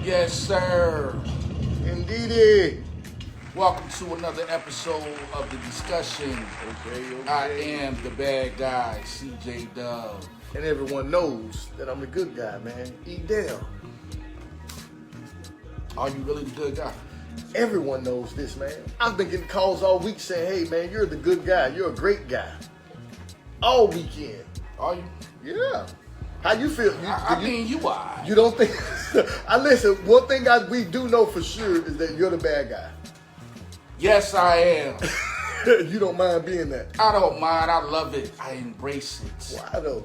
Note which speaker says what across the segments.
Speaker 1: Yes, sir.
Speaker 2: Indeedy.
Speaker 1: Welcome to another episode of The Discussion.
Speaker 2: Okay.
Speaker 1: I am the bad guy, CJ Dub.
Speaker 2: And everyone knows that I'm the good guy, man. Edel.
Speaker 1: Are you really the good guy?
Speaker 2: Everyone knows this, man. I've been getting calls all week saying, hey, man, you're the good guy. You're a great guy. All weekend.
Speaker 1: Are you?
Speaker 2: Yeah. How you feel?
Speaker 1: You are.
Speaker 2: You don't think? Listen, one thing we do know for sure is that you're the bad guy.
Speaker 1: Yes, I am.
Speaker 2: You don't mind being that.
Speaker 1: I don't mind. I love it. I embrace it.
Speaker 2: Why though?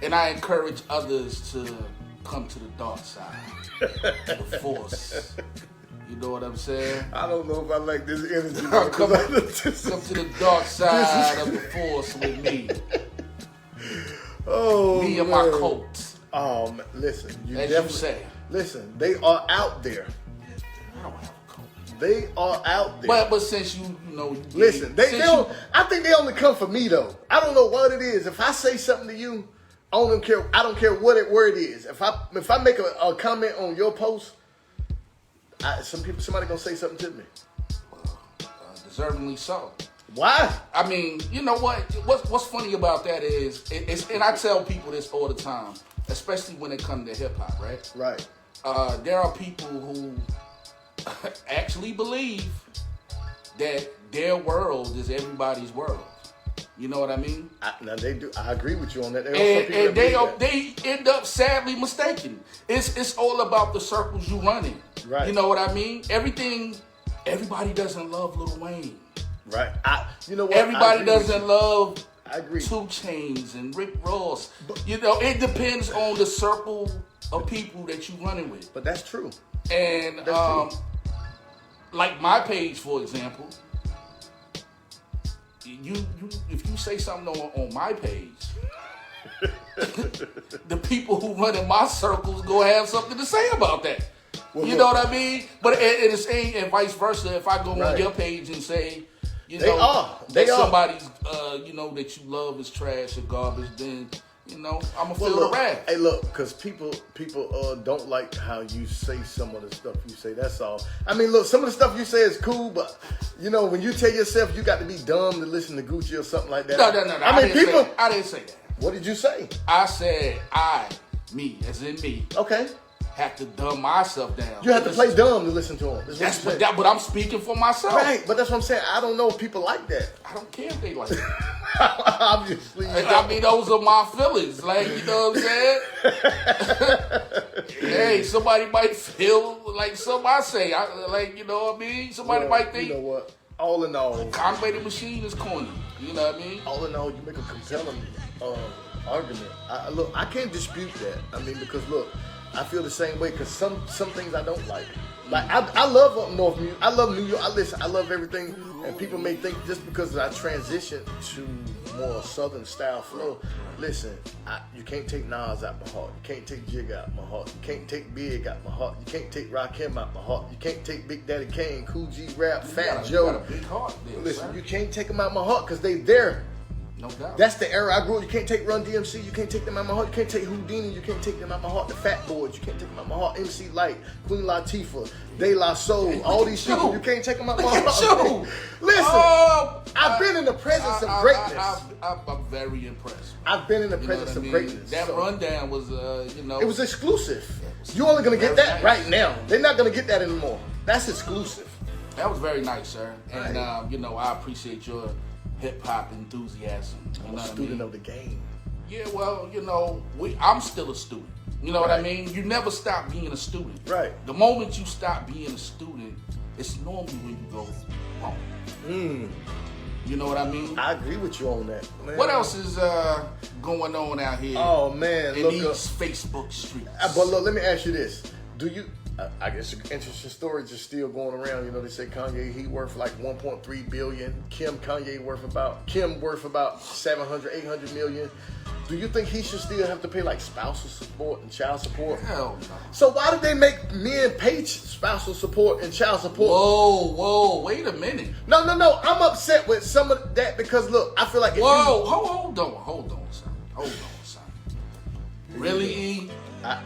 Speaker 1: And I encourage others to come to the dark side. The force. You know what I'm saying?
Speaker 2: I don't know if I like this energy.
Speaker 1: Come to the dark side of the force with me.
Speaker 2: Oh,
Speaker 1: me and
Speaker 2: man.
Speaker 1: my coat.
Speaker 2: Man, listen.
Speaker 1: As you say.
Speaker 2: Listen, they are out there.
Speaker 1: I don't have a coat.
Speaker 2: They are out there.
Speaker 1: But since you know.
Speaker 2: Listen, I think they only come for me though. I don't know what it is. If I say something to you, I don't care where it is. If I make a comment on your post, somebody gonna say something to me.
Speaker 1: Deservingly so.
Speaker 2: Why?
Speaker 1: I mean, you know what? What's funny about that is, and I tell people this all the time, especially when it comes to hip hop, right?
Speaker 2: Right.
Speaker 1: There are people who actually believe that their world is everybody's world. You know what I mean?
Speaker 2: Now they do. I agree with you on that.
Speaker 1: And they end up sadly mistaken. It's all about the circles you run in.
Speaker 2: Right.
Speaker 1: You know what I mean? Everybody doesn't love Lil Wayne.
Speaker 2: Right. You know what?
Speaker 1: Everybody doesn't love
Speaker 2: I agree.
Speaker 1: 2 Chainz and Rick Ross. You know, it depends on the circle of people that you running with.
Speaker 2: But that's true.
Speaker 1: And
Speaker 2: that's true.
Speaker 1: Like my page, for example, you if you say something on my page, the people who run in my circles go have something to say about that. Well, you know what I mean? But it is same and vice versa. If I go on your page and say, somebody's that you love is trash or garbage, then I'm gonna feel the wrath.
Speaker 2: Hey, look, because people don't like how you say some of the stuff you say. That's all. I mean, look, some of the stuff you say is cool, but when you tell yourself you got to be dumb to listen to Gucci or something like that.
Speaker 1: No.
Speaker 2: I
Speaker 1: didn't say that.
Speaker 2: What did you say?
Speaker 1: I said me, as in me.
Speaker 2: Okay.
Speaker 1: Have to dumb myself down.
Speaker 2: You have to play dumb to listen to him.
Speaker 1: But I'm speaking for myself.
Speaker 2: Right, but that's what I'm saying. I don't know if people like that.
Speaker 1: I don't care if they like it.
Speaker 2: Obviously.
Speaker 1: I mean, those are my feelings. Like, you know what I'm saying? Hey, somebody might feel like something I say. You know what I mean? Somebody might think.
Speaker 2: You know what? All in all.
Speaker 1: Conway the Machine is corny. You know what I mean?
Speaker 2: All in all, you make a compelling argument. I can't dispute that. I mean, because look, I feel the same way because some things I don't like. Like I love up north music. I love New York. I love everything. And people may think just because I transitioned to more southern style flow. Listen, you can't take Nas out my heart. You can't take Jig out my heart. You can't take Big out my heart. You can't take Rakim out my heart. You can't take Big Daddy Kane, Cool G Rap, Fat Joe.
Speaker 1: You got a big heart there,
Speaker 2: listen, you can't take them out my heart because they there.
Speaker 1: No doubt.
Speaker 2: That's the era I grew up. You can't take Run DMC. You can't take them out my heart. You can't take Houdini. You can't take them out my heart. The Fat Boys. You can't take them out my heart. MC Light, Queen Latifah, De La Soul. All these people. You can't take them out my heart. Listen, I've been in the presence of greatness.
Speaker 1: I'm very impressed.
Speaker 2: I've been in the presence of greatness.
Speaker 1: That rundown was,
Speaker 2: It was exclusive. You're only going to get that right now. They're not going to get that anymore. That's exclusive.
Speaker 1: That was very nice, sir. And, I appreciate your hip-hop enthusiasm.
Speaker 2: I'm a student of the game.
Speaker 1: Yeah, well, I'm still a student. You know what I mean? You never stop being a student.
Speaker 2: Right.
Speaker 1: The moment you stop being a student, it's normally when you go home. You know what I mean?
Speaker 2: I agree with you on that, man.
Speaker 1: What else is going on out here?
Speaker 2: Oh, man.
Speaker 1: In these Facebook streets.
Speaker 2: But look, let me ask you this. Do you... I guess an interesting story just still going around. They say Kanye, he worth like 1.3 billion. Kim worth about 700, 800 million. Do you think he should still have to pay like spousal support and child support?
Speaker 1: Hell no.
Speaker 2: So why did they make men pay spousal support and child support?
Speaker 1: Whoa, wait a minute.
Speaker 2: No. I'm upset with some of that because look, I feel like
Speaker 1: hold on, son. Really, E?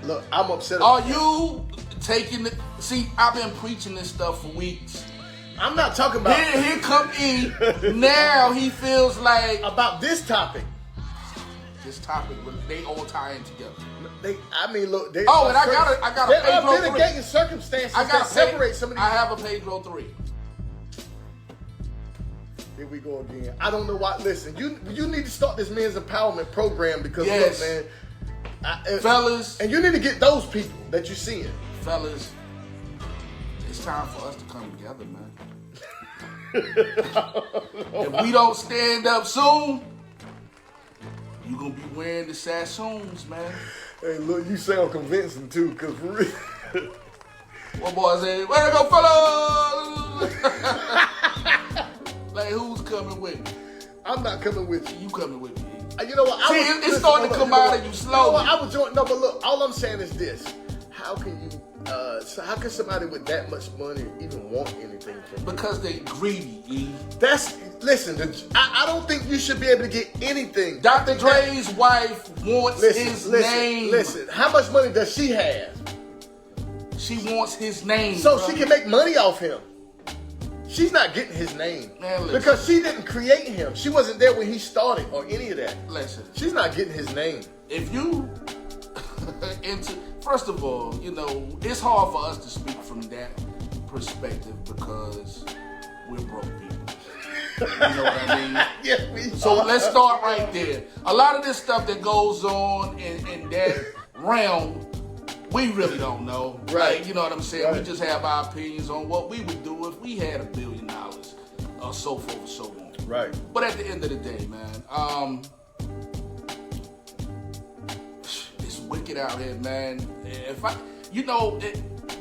Speaker 2: Look, I'm upset.
Speaker 1: Are you See, I've been preaching this stuff for weeks.
Speaker 2: I'm not talking about...
Speaker 1: Here come E. Now he feels like...
Speaker 2: About this topic.
Speaker 1: This topic, they all tie in together.
Speaker 2: Look.
Speaker 1: And I got a
Speaker 2: there
Speaker 1: Pedro
Speaker 2: are mitigating circumstances that separate some of these.
Speaker 1: I have a Pedro 3.
Speaker 2: Here we go again. I don't know why. Listen, you need to start this men's empowerment program because look, man,
Speaker 1: fellas,
Speaker 2: and you need to get those people that you're seeing.
Speaker 1: Fellas, it's time for us to come together, man. If we don't stand up soon, you gonna be wearing the Sassoons, man.
Speaker 2: Hey, look, you sound convincing too, cause for real.
Speaker 1: What boy said, "Where to go, fellas?" Like, who's coming with me?
Speaker 2: I'm not coming with you.
Speaker 1: You coming with me?
Speaker 2: You know what?
Speaker 1: It's starting to come out of you slowly.
Speaker 2: You know what? I was joining. No, but look, all I'm saying is this: how can you? How can somebody with that much money even want anything from you?
Speaker 1: Because they greedy, E.
Speaker 2: Listen. I don't think you should be able to get anything.
Speaker 1: Dr. Dre's wife wants his name.
Speaker 2: Listen, how much money does she have?
Speaker 1: She wants his name,
Speaker 2: so she can make money off him. She's not getting his name.
Speaker 1: Man,
Speaker 2: because she didn't create him. She wasn't there when he started or any of that.
Speaker 1: Listen.
Speaker 2: She's not getting his name.
Speaker 1: If you first of all, it's hard for us to speak from that perspective because we're broke people. You know what I mean?
Speaker 2: Yeah,
Speaker 1: so let's start right there. A lot of this stuff that goes on in that realm, we really don't know.
Speaker 2: Right.
Speaker 1: Like, you know what I'm saying?
Speaker 2: Right.
Speaker 1: We just have our opinions on what we would do if we had $1 billion or so forth and so on.
Speaker 2: Right.
Speaker 1: But at the end of the day, man, it's wicked out here, man.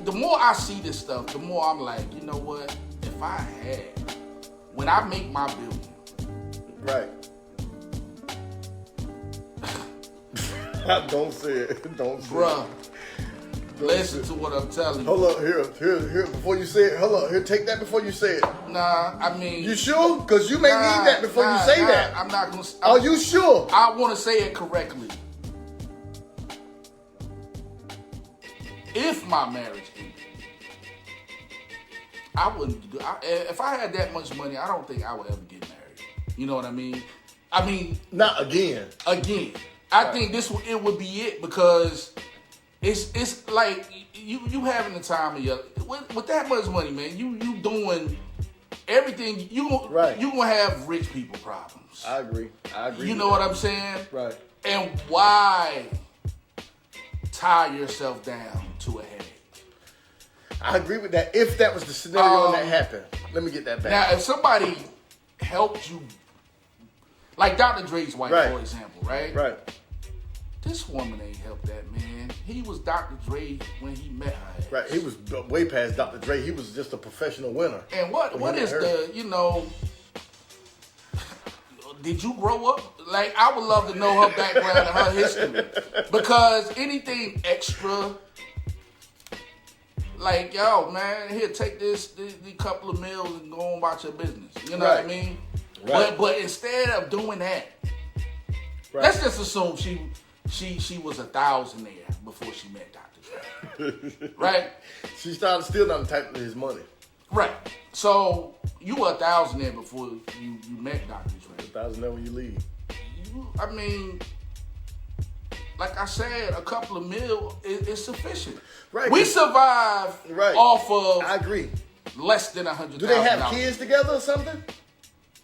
Speaker 1: The more I see this stuff, the more I'm like, you know what? If I had, when I make my billion.
Speaker 2: Right. Don't say it. Don't say
Speaker 1: Bruh.
Speaker 2: it.
Speaker 1: Listen to what I'm telling you.
Speaker 2: Hold up, here, before you say it. Hold up, here, take that before you say it.
Speaker 1: Nah, I mean...
Speaker 2: You sure? Because you may need that before you say that.
Speaker 1: I'm not going to...
Speaker 2: Are you sure?
Speaker 1: I want to say it correctly. If my marriage ended, I wouldn't do... if I had that much money, I don't think I would ever get married. You know what I mean?
Speaker 2: Not again.
Speaker 1: Again. I think it would be it because... It's like you having the time of your with that much money, man. You doing everything. You gonna have rich people problems.
Speaker 2: I agree.
Speaker 1: You know what I'm saying?
Speaker 2: Right.
Speaker 1: And why tie yourself down to a headache?
Speaker 2: I agree with that. If that was the scenario and that happened, let me get that back.
Speaker 1: Now, if somebody helped you, like Dr. Dre's wife, for example, right?
Speaker 2: Right.
Speaker 1: This woman ain't helped that man. He was Dr. Dre when he met her.
Speaker 2: Right, he was way past Dr. Dre. He was just a professional winner.
Speaker 1: And what is did you grow up? Like, I would love to know her background and her history. Because anything extra, like, yo, man, here, take this couple of meals and go on about your business. You know what I mean? Right. But instead of doing that, let's just assume she was a thousandaire before she met Dr. Dre. Right?
Speaker 2: She started stealing on his money.
Speaker 1: Right. So you were a thousandaire before you met Dr. Dre.
Speaker 2: A thousandaire when you leave.
Speaker 1: Like I said, a couple of mil is sufficient.
Speaker 2: Right.
Speaker 1: We survive off of
Speaker 2: I agree.
Speaker 1: Less than $100,000.
Speaker 2: Do they have kids together or something?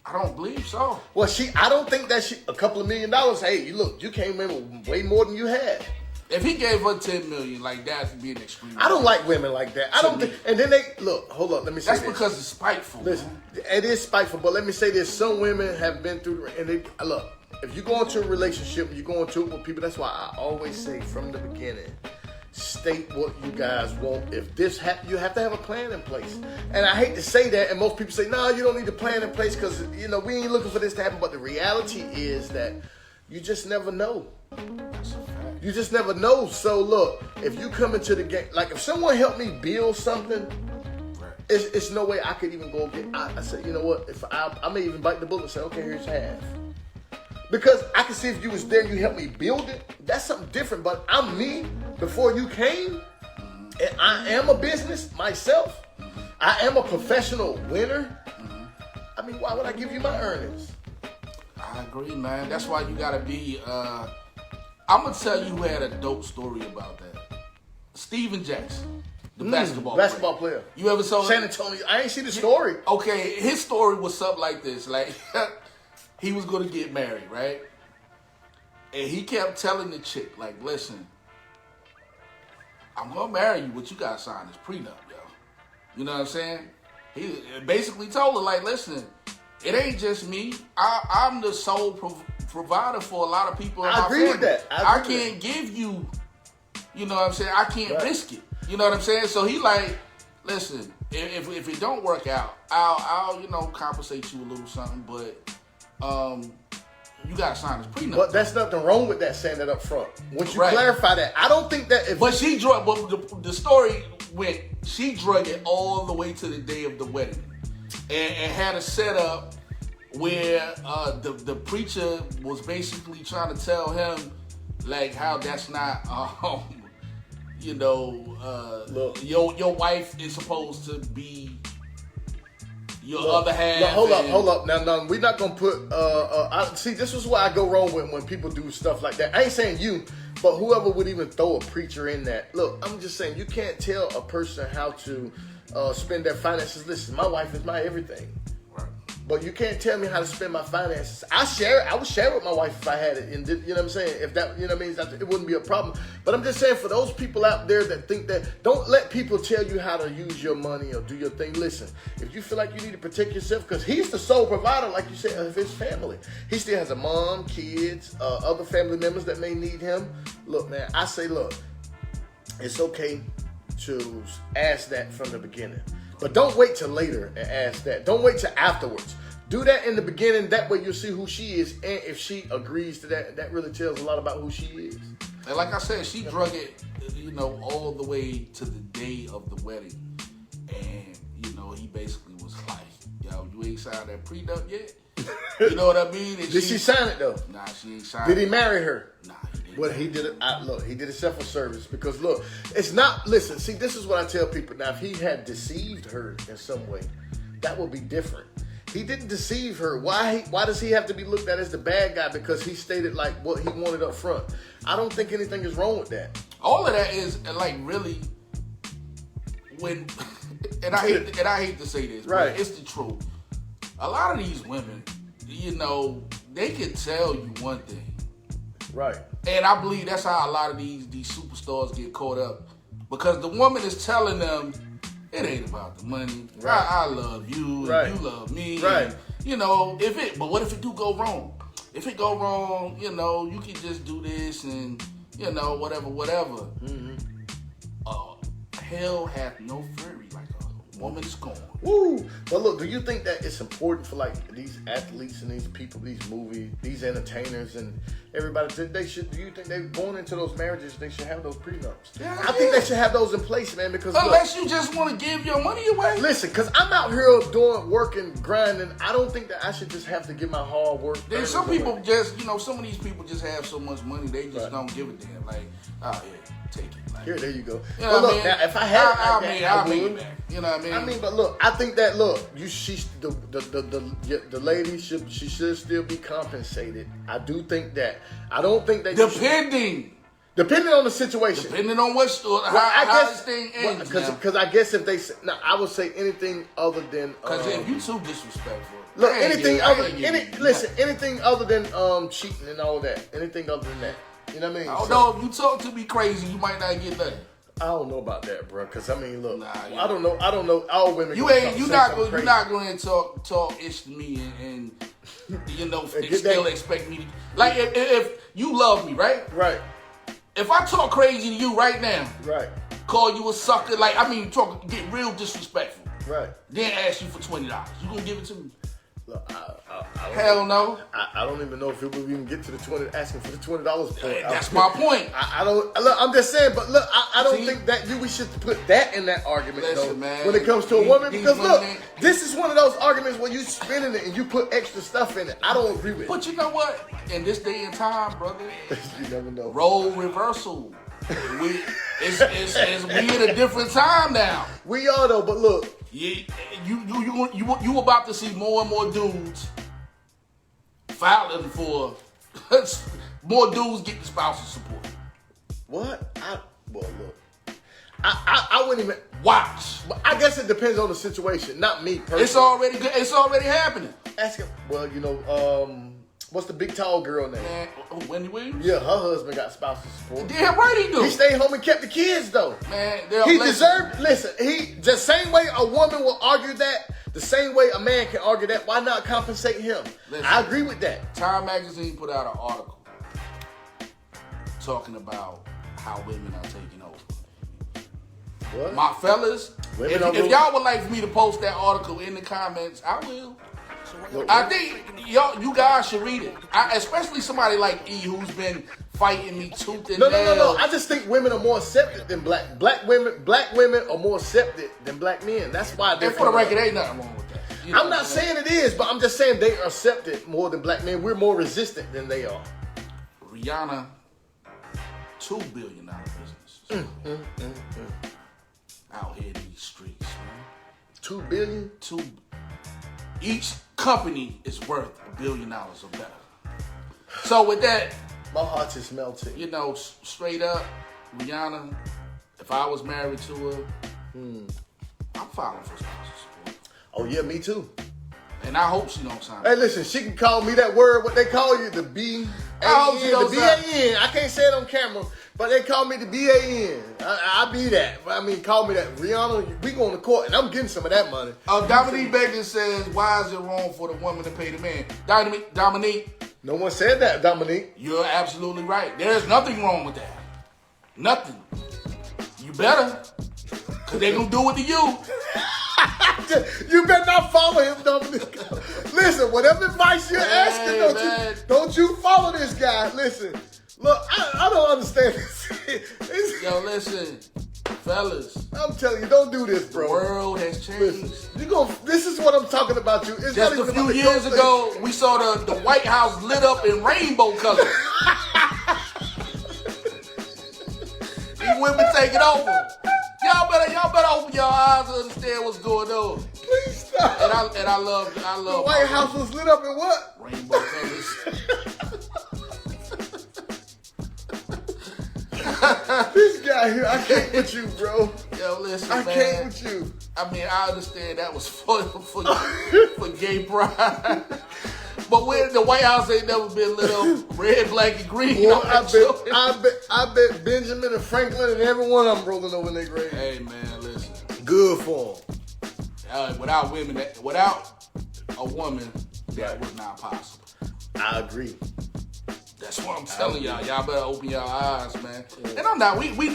Speaker 1: I don't believe so.
Speaker 2: Well, I don't think that a couple of $1 million. Hey, look, you came in with way more than you had.
Speaker 1: If he gave her $10 million, like that'd be an extreme.
Speaker 2: I don't like women like that. I don't think. And then hold up. Let me say
Speaker 1: that's because it's spiteful.
Speaker 2: Listen, it is spiteful, but let me say this: some women have been through, and look. If you go into a relationship, you go into it with people. That's why I always say from the beginning, state what you guys want. If this happens, you have to have a plan in place. And I hate to say that, and most people say, no, you don't need a plan in place because, we ain't looking for this to happen. But the reality is that you just never know. You just never know. So look, if you come into the game, like if someone helped me build something, it's no way I could even go get, I said, you know what, if I may even bite the bullet and say, okay, here's half. Because I can see if you was there and you helped me build it, that's something different. But I'm me before you came. I am a business myself. I am a professional winner. I mean, why would I give you my earnings?
Speaker 1: I agree, man. That's why you gotta be. I'm gonna tell you who had a dope story about that. Steven Jackson, the basketball player. You ever saw
Speaker 2: San Antonio? I ain't see the story.
Speaker 1: Okay, his story was something like this. Like he was gonna get married, right? And he kept telling the chick, like, listen, I'm gonna marry you, but you gotta sign this prenup, yo. You know what I'm saying? He basically told her, like, listen, it ain't just me. I'm the sole provider for a lot of people in my family.
Speaker 2: I agree with that.
Speaker 1: I can't give you, you know what I'm saying? I can't risk it. You know what I'm saying? So he like, listen, if it don't work out, I'll compensate you a little something, but you gotta sign this prenup.
Speaker 2: But there's nothing wrong with that, saying that up front. Once you clarify that, I don't think that.
Speaker 1: But she drug. But the story went. She drug it all the way to the day of the wedding, and had a setup where the preacher was basically trying to tell him like how that's not. Your wife is supposed to be your other half.
Speaker 2: Hold up. Now, we're not gonna put. See, this is where I go wrong when people do stuff like that. I ain't saying you, but whoever would even throw a preacher in that. Look, I'm just saying you can't tell a person how to spend their finances. Listen, my wife is my everything. But you can't tell me how to spend my finances. I would share with my wife if I had it. And you know what I'm saying? If that, you know what I mean? It wouldn't be a problem. But I'm just saying for those people out there that think that, don't let people tell you how to use your money or do your thing. Listen, if you feel like you need to protect yourself, because he's the sole provider, like you said, of his family. He still has a mom, kids, other family members that may need him. Look, man, I say, look, it's okay to ask that from the beginning. But don't wait till later and ask that. Don't wait till afterwards. Do that in the beginning. That way you'll see who she is. And if she agrees to that, that really tells a lot about who she is.
Speaker 1: And like I said, she drug it, all the way to the day of the wedding. And, he basically was like, yo, you ain't signed that prenup yet? You know what I mean? And
Speaker 2: did she sign it, though?
Speaker 1: Nah, she ain't signed it.
Speaker 2: Did he marry her?
Speaker 1: Nah, he didn't.
Speaker 2: Well, he did it. Look, he did it self service because look, it's not. Listen, see, this is what I tell people. Now, if he had deceived her in some way, that would be different. He didn't deceive her. Why does he have to be looked at as the bad guy because he stated like what he wanted up front? I don't think anything is wrong with that.
Speaker 1: All of that is like really when, and I hate to say this,
Speaker 2: right?
Speaker 1: But it's the truth. A lot of these women, they can tell you one thing.
Speaker 2: Right.
Speaker 1: And I believe that's how a lot of these superstars get caught up. Because the woman is telling them, it ain't about the money. Right. I love you, and you love me.
Speaker 2: Right.
Speaker 1: And, but what if it do go wrong? If it go wrong, you can just do this and, whatever. Mm-hmm. Hell hath no fury like a woman scorned.
Speaker 2: Woo! But look, do you think that it's important for like these athletes and these people, these movies, these entertainers and everybody, do you think they going into those marriages, they should have those prenups?
Speaker 1: Yeah,
Speaker 2: I think they should have those in place, man, because
Speaker 1: unless you just want to give your money away.
Speaker 2: Listen, because I'm out here working, grinding. I don't think that I should just have to give my hard work.
Speaker 1: There's some people just, some of these people just have so much money, they just don't give a damn. Like, oh yeah, take it. Like,
Speaker 2: here, there you go.
Speaker 1: But
Speaker 2: look, now, if I had
Speaker 1: I'll make it back. You know what I mean?
Speaker 2: I mean, but look, I think that the lady should still be compensated. I do think that. I don't think that depending on the situation,
Speaker 1: depending on how this thing ends.
Speaker 2: Because I guess if they, I would say anything other than
Speaker 1: because if you too disrespectful.
Speaker 2: Look, anything other than cheating and all that. Anything other than that. You know what I mean?
Speaker 1: I don't know. If you talk to me crazy, you might not get nothing.
Speaker 2: I don't know about that, bro. Because I mean, look, I don't know. All women.
Speaker 1: You're not going to talk ish to me and still expect me to like if you love me, right?
Speaker 2: Right.
Speaker 1: If I talk crazy to you right now,
Speaker 2: right,
Speaker 1: call you a sucker, get real disrespectful,
Speaker 2: right,
Speaker 1: then ask you for $20, you gonna give it to me?
Speaker 2: Look,
Speaker 1: hell no.
Speaker 2: I don't even know if it would even get to the 20, asking for the $20 point.
Speaker 1: That's my point.
Speaker 2: I don't. Look, I'm just saying, but look, I don't think that we should put that in that argument though.
Speaker 1: Man,
Speaker 2: when it comes to a woman, because look, this is one of those arguments where you spinning it and you put extra stuff in it. I don't agree with it.
Speaker 1: But you know what? In this day and time, brother,
Speaker 2: you never know.
Speaker 1: Role reversal We in a different time now.
Speaker 2: We are though, but look.
Speaker 1: You about to see more and more dudes filing for more dudes getting spousal support.
Speaker 2: What? Well, look. I wouldn't even
Speaker 1: watch.
Speaker 2: I guess it depends on the situation, not me personally.
Speaker 1: It's already good. It's already happening.
Speaker 2: Ask him. Well, what's the big tall girl name?
Speaker 1: Wendy Williams?
Speaker 2: Yeah, her husband got spousal support.
Speaker 1: Damn right he do.
Speaker 2: He stayed home and kept the kids though.
Speaker 1: Man,
Speaker 2: he deserved. Listen, the same way a woman will argue that, the same way a man can argue that. Why not compensate him?
Speaker 1: Listen,
Speaker 2: I agree with that.
Speaker 1: Time Magazine put out an article talking about how women are taking over.
Speaker 2: What?
Speaker 1: My fellas, if y'all would like for me to post that article in the comments, I will. I think you guys should read it. Especially somebody like E, who's been fighting me tooth and nail.
Speaker 2: No. I just think women are more accepted than black women are more accepted than black men. That's why they're.
Speaker 1: And for the record, ain't nothing wrong with that.
Speaker 2: I'm not saying it is, but I'm just saying they are accepted more than black men. We're more resistant than they are.
Speaker 1: Rihanna, $2 billion business. Out here in these streets, man.
Speaker 2: $2 billion?
Speaker 1: Each company is worth $1 billion or better. So with that,
Speaker 2: my heart is melting.
Speaker 1: Straight up, Rihanna, if I was married to her, I'm filing for spousal support.
Speaker 2: Oh yeah, me too.
Speaker 1: And I hope she don't sign.
Speaker 2: Hey, listen, she can call me that word, what they call you, the B-A-N, the B-A-N. I can't say it on camera, but they call me the B-A-N. I be that. I mean, call me that. Rihanna, we going to court, and I'm getting some of that money.
Speaker 1: Dominique Bacon says, why is it wrong for the woman to pay the man? Dominique.
Speaker 2: No one said that, Dominique.
Speaker 1: You're absolutely right. There's nothing wrong with that. Nothing. You better, because they're going to do it to you.
Speaker 2: You better not follow him, Dominic. Listen, whatever advice you're asking, don't you follow this guy. Listen, look, I don't understand this.
Speaker 1: Yo, listen, fellas.
Speaker 2: I'm telling you, don't do this, bro.
Speaker 1: The world has changed.
Speaker 2: Listen, this is what I'm talking about you. It's
Speaker 1: just a few years ago, we saw the White House lit up in rainbow colors. These women taking over. Y'all better open your eyes and understand what's going on.
Speaker 2: Please stop.
Speaker 1: And I love.
Speaker 2: The White House was lit up in what?
Speaker 1: Rainbow colors.
Speaker 2: This guy here, I can't with you, bro.
Speaker 1: Yo, listen,
Speaker 2: I can't with you.
Speaker 1: I mean, I understand that was for gay pride. But where the White House ain't never been lit up red, black, and green.
Speaker 2: Boy, I bet Benjamin and Franklin and every one of them rolling over in their grave.
Speaker 1: Hey man, listen.
Speaker 2: Good for them.
Speaker 1: Without a woman, that was not possible.
Speaker 2: I agree.
Speaker 1: That's what I'm telling y'all. Y'all better open your eyes, man. And I'm not. We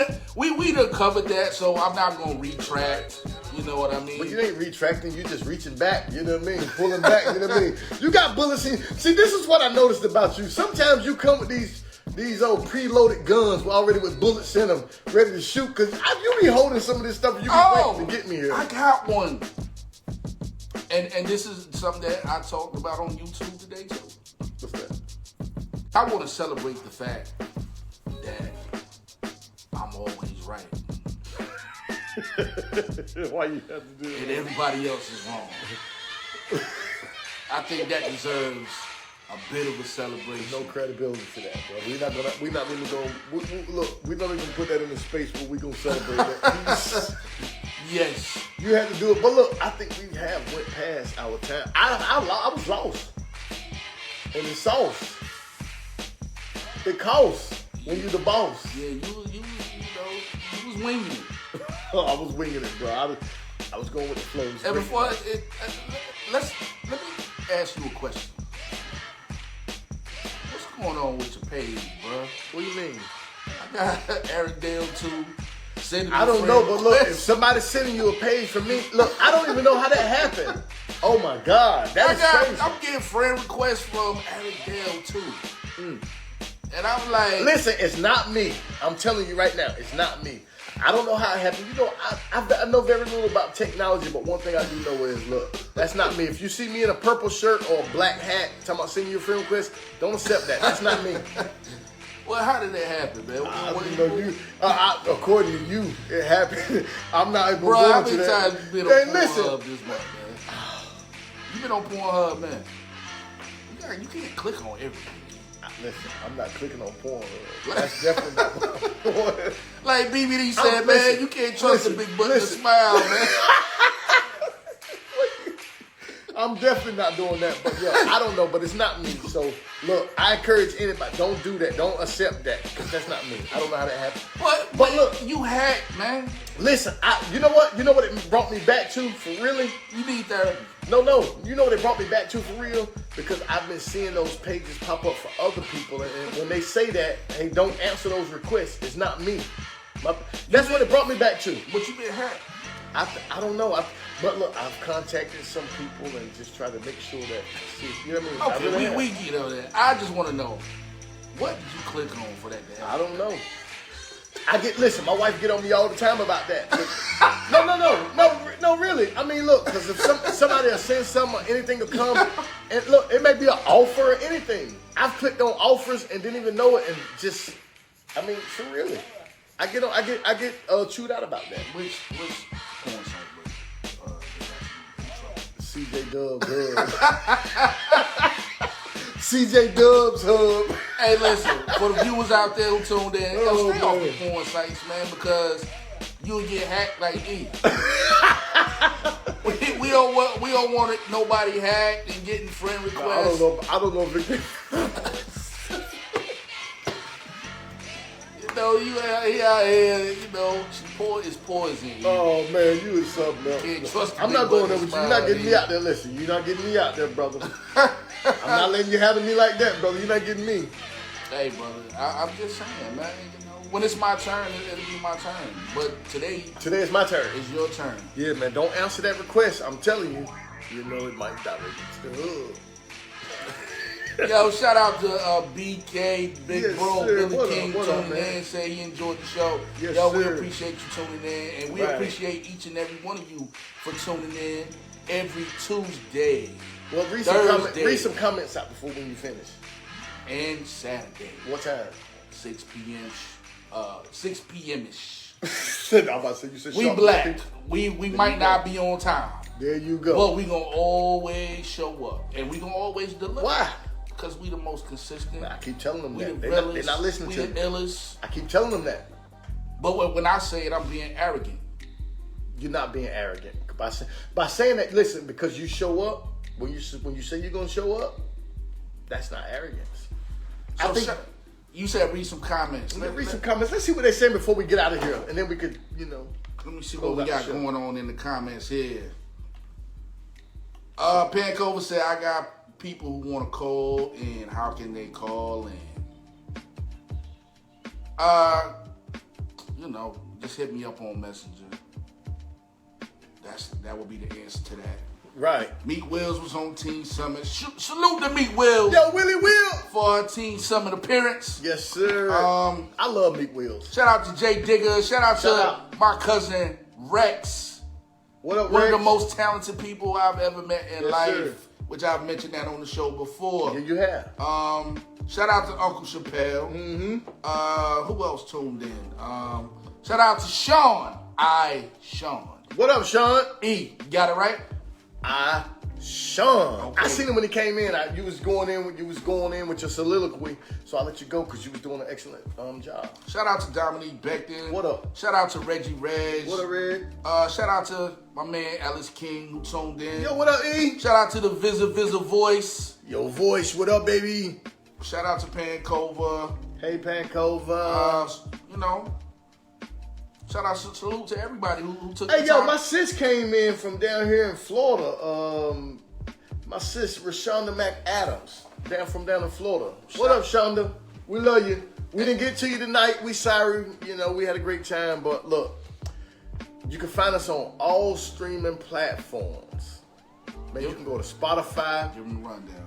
Speaker 1: done covered that, so I'm not gonna retract. You know what I mean?
Speaker 2: But you ain't retracting. You just reaching back. You know what I mean? Pulling back. You know what I mean? You got bullets in. See, this is what I noticed about you. Sometimes you come with these old preloaded guns already with bullets in them, ready to shoot. Cause you be holding some of this stuff. You be waiting to get me here.
Speaker 1: I got one. And this is something that I talked about on YouTube today too.
Speaker 2: What's that?
Speaker 1: I want to celebrate the fact that I'm always right.
Speaker 2: Why you have to do that?
Speaker 1: And everybody else is wrong. I think that deserves a bit of a celebration.
Speaker 2: No credibility for that, bro. We're not even gonna put that in the space where we're gonna celebrate that.
Speaker 1: Yes.
Speaker 2: You had to do it. But look, I think we have went past our time. I was lost. And the sauce. It costs when you the boss.
Speaker 1: Yeah, you was winging it.
Speaker 2: I was winging it, bro. I was going with the flow.
Speaker 1: And before let me ask you a question. What's going on with your page, bro?
Speaker 2: What do you mean?
Speaker 1: I got Eric Dale too.
Speaker 2: I don't know, but look, if somebody's sending you a page from me, look, I don't even know how that happened. Oh my God, that's crazy.
Speaker 1: I'm getting friend requests from Eric Dale too. And I'm like,
Speaker 2: listen, it's not me. I'm telling you right now, it's not me. I don't know how it happened. You know, I know very little about technology, but one thing I do know is, look, that's not me. If you see me in a purple shirt or a black hat, talking about sending you a friend request, don't accept that. That's not me.
Speaker 1: Well, how did that happen, man?
Speaker 2: According to you, it happened. I'm not even
Speaker 1: Bro,
Speaker 2: going
Speaker 1: how
Speaker 2: to
Speaker 1: many
Speaker 2: that.
Speaker 1: times you been on Pornhub this month, man? You been on Pornhub, man. You can't click on everything.
Speaker 2: Listen, I'm not clicking on Pornhub. That's definitely not porn.
Speaker 1: Like BBD said, man, you can't trust a big button to smile, man.
Speaker 2: I'm definitely not doing that, but yeah, I don't know, but it's not me. So look, I encourage anybody, don't do that, don't accept that, because that's not me. I don't know how that happened.
Speaker 1: But look, you hacked, man.
Speaker 2: Listen, you know what it brought me back to for really?
Speaker 1: You need therapy.
Speaker 2: No, you know what it brought me back to for real? Because I've been seeing those pages pop up for other people, and when they say that, hey, don't answer those requests, it's not me. That's what it brought me back to.
Speaker 1: But you been hacked.
Speaker 2: I don't know. But look, I've contacted some people and just try to make sure that, you know what I mean?
Speaker 1: Okay, we get on that. I just want to know, what did you click on for that to happen?
Speaker 2: I don't know. Listen, my wife get on me all the time about that. No, really. I mean, look, because if somebody will send something or anything will come, and look, it may be an offer or anything. I've clicked on offers and didn't even know it, and just, I mean, for really. I get chewed out about that.
Speaker 1: Which porn site?
Speaker 2: CJ Dubs Hub. CJ Dubs Hub.
Speaker 1: Hey, listen, for the viewers out there who tuned in, stay off the porn sites, man, because you'll get hacked like me. we don't want nobody hacked and getting friend requests.
Speaker 2: I don't know if it.
Speaker 1: You out here, it's poison.
Speaker 2: Oh man, you is something else.
Speaker 1: Can't trust
Speaker 2: I'm not going there with you. You're not getting me out there. Listen, you're not getting me out there, brother. I'm not letting you handle me like that, brother. You're not getting me.
Speaker 1: Hey, brother, I'm just saying, man. When it's my turn, it'll be my turn. But today
Speaker 2: is my turn.
Speaker 1: It's your turn.
Speaker 2: Yeah, man. Don't answer that request. I'm telling you. You know it might direct you to the hood.
Speaker 1: Yo, shout out to BK, Big Bro,
Speaker 2: sir.
Speaker 1: Billy King tuning in, say he enjoyed the show.
Speaker 2: Yes,
Speaker 1: Yo,
Speaker 2: sir.
Speaker 1: we appreciate you tuning in, and we appreciate each and every one of you for tuning in every Tuesday.
Speaker 2: Well, read some comments out before when you finish.
Speaker 1: And Saturday.
Speaker 2: What time?
Speaker 1: 6 p.m. 6 p.m.ish.
Speaker 2: I'm about to say, you said
Speaker 1: we black. We might not be on time.
Speaker 2: There you go.
Speaker 1: But we gonna always show up, and we gonna always deliver.
Speaker 2: Why?
Speaker 1: Because we the most consistent.
Speaker 2: I keep telling them that.
Speaker 1: They're
Speaker 2: not listening to me.
Speaker 1: We the illest.
Speaker 2: I keep telling them that.
Speaker 1: But when I say it, I'm being arrogant.
Speaker 2: You're not being arrogant. By saying that, listen, because you show up, when you say you're going to show up, that's not arrogance.
Speaker 1: So you said read some comments.
Speaker 2: Read some comments. Let's see what they're saying before we get out of here. And then we could,
Speaker 1: Let me see what we got going on in the comments here. Pancover said, I got people who want to call, and how can they call? And just hit me up on Messenger. That would be the answer to that.
Speaker 2: Right.
Speaker 1: Meek Wills was on Teen Summit. Salute to Meek Wills.
Speaker 2: Yo, Willie Will.
Speaker 1: For our Teen Summit appearance.
Speaker 2: Yes, sir. I love Meek Wills.
Speaker 1: Shout out to Jay Digger. Shout out to my cousin Rex.
Speaker 2: What up, Rex?
Speaker 1: One of the most talented people I've ever met in life.
Speaker 2: Sir.
Speaker 1: Which I've mentioned that on the show before.
Speaker 2: Yeah, you have.
Speaker 1: Shout out to Uncle Chappelle.
Speaker 2: Mm-hmm.
Speaker 1: Who else tuned in? Shout out to Sean. Sean.
Speaker 2: What up, Sean?
Speaker 1: E. You got it right?
Speaker 2: Sean.
Speaker 1: Okay.
Speaker 2: I seen him when he came in. You was going in with your soliloquy, so I let you go because you was doing an excellent job.
Speaker 1: Shout out to Dominique Becton.
Speaker 2: What up?
Speaker 1: Shout out to Reggie Reg.
Speaker 2: What up, Reg?
Speaker 1: Shout out to my man Alice King who tuned in.
Speaker 2: Yo, what up, E?
Speaker 1: Shout out to the Visa Voice.
Speaker 2: Yo, Voice, what up, baby?
Speaker 1: Shout out to Pancova.
Speaker 2: Hey, Pancova.
Speaker 1: Shout out, salute to everybody who took the time.
Speaker 2: Hey, yo, my sis came in from down here in Florida. My sis, Rashonda McAdams, down in Florida. What up, Shonda? We love you. We didn't get to you tonight. We sorry. We had a great time. But look, you can find us on all streaming platforms. Man, you can go to Spotify.
Speaker 1: Give them a rundown.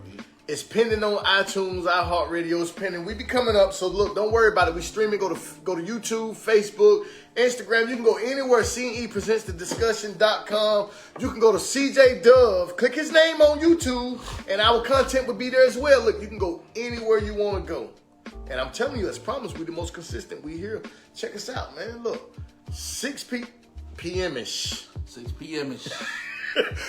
Speaker 2: It's pending on iTunes, iHeartRadio. It's pending. We be coming up, so look, don't worry about it. We streaming. Go to YouTube, Facebook, Instagram. You can go anywhere. CEpresents.thediscussion.com. You can go to CJ Dove. Click his name on YouTube, and our content will be there as well. Look, you can go anywhere you want to go. And I'm telling you, as promised, we're the most consistent. We here. Check us out, man. Look, 6 p.m.-ish.
Speaker 1: 6 p.m.-ish.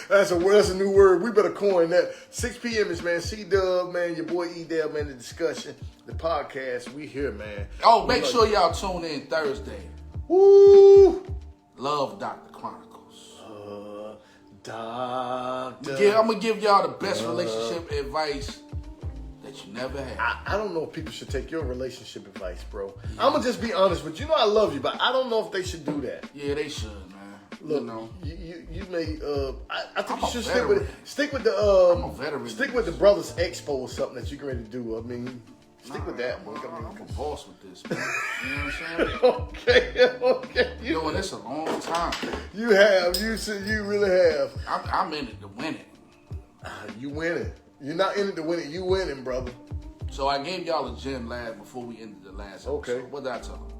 Speaker 2: That's a new word. We better coin that. 6 p.m.-ish, man. C-Dub, man. Your boy E-Dub, man. The discussion, the podcast. We here, man.
Speaker 1: Oh, make sure y'all tune in Thursday.
Speaker 2: Woo!
Speaker 1: Love Dr. Chronicles.
Speaker 2: Doctor.
Speaker 1: I'm going to give y'all the best relationship advice that you never had.
Speaker 2: I don't know if people should take your relationship advice, bro. Yeah. I'm going to just be honest with you. You know I love you, but I don't know if they should do that.
Speaker 1: Yeah, they should, man.
Speaker 2: Look,
Speaker 1: you know.
Speaker 2: You may, I think you should
Speaker 1: veteran.
Speaker 2: stick with the,
Speaker 1: I'm a veteran.
Speaker 2: Stick with the Brothers Expo or something that you're ready to do. I mean, stick with that, bro.
Speaker 1: I'm a boss with this, man. You know what I'm saying?
Speaker 2: Okay.
Speaker 1: You're doing this a long time.
Speaker 2: You have. You really have.
Speaker 1: I'm in it to win it.
Speaker 2: You winning. You're not in it to win it. You winning, brother.
Speaker 1: So I gave y'all a gem last before we ended the last episode.
Speaker 2: Okay.
Speaker 1: What did I tell them?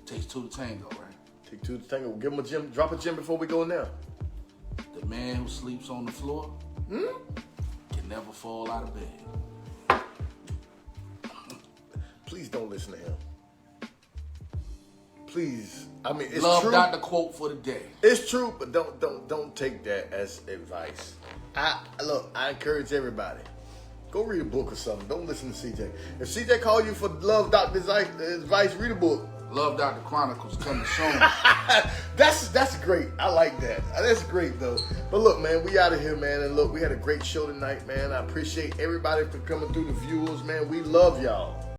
Speaker 1: Takes 2 to tango, right?
Speaker 2: Take 2 to tango. Give him a gem. Drop a gem before we go now.
Speaker 1: The man who sleeps on the floor can never fall out of bed.
Speaker 2: Please don't listen to him. Please. I mean, it's
Speaker 1: Love
Speaker 2: true.
Speaker 1: Dr. Quote for the day.
Speaker 2: It's true, but don't take that as advice. I encourage everybody. Go read a book or something. Don't listen to CJ. If CJ call you for love doctor advice, read a book.
Speaker 1: Love Dr. Chronicles coming soon.
Speaker 2: That's great. I like that. That's great though. But look, man, we out of here, man. And look, we had a great show tonight, man. I appreciate everybody for coming through, the viewers, man. We love y'all.